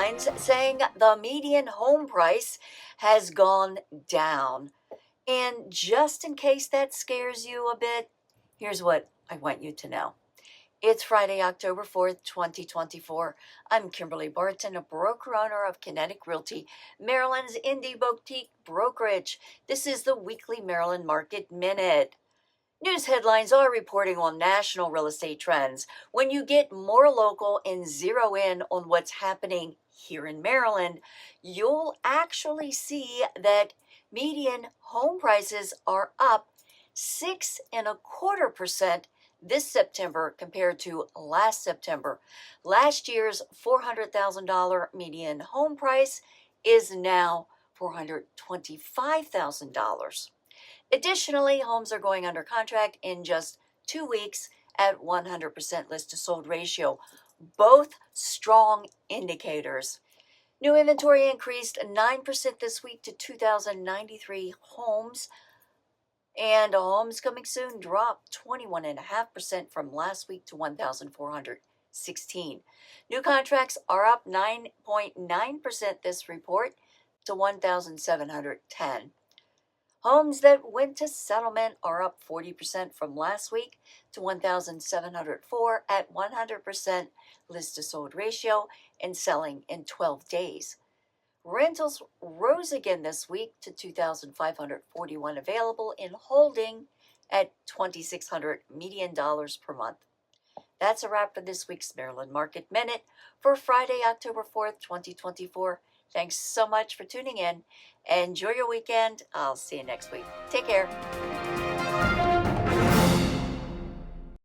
headlines saying the median home price has gone down. And just in case that scares you a bit, here's what I want you to know. It's Friday, October 4th, 2024. I'm Kimberly Barton, a broker owner of Kinetic Realty, Maryland's indie boutique brokerage. This is the weekly Maryland Market Minute. News headlines are reporting on national real estate trends. When you get more local and zero in on what's happening here in Maryland, you'll actually see that median home prices are up 6.25% this September compared to last September. Last year's $400,000 median home price is now $425,000. Additionally, homes are going under contract in just 2 weeks at 100% list to sold ratio, both strong indicators. New inventory increased 9% this week to 2,093 homes, and homes coming soon dropped 21.5% from last week to 1,416. New contracts are up 9.9% this report to 1,710. Homes that went to settlement are up 40% from last week to 1,704 at 100% list to sold ratio and selling in 12 days. Rentals rose again this week to 2,541 available in holding at $2,600 median dollars per month. That's a wrap for this week's Maryland Market Minute for Friday, October 4th, 2024. Thanks so much for tuning in. Enjoy your weekend. I'll see you next week. Take care.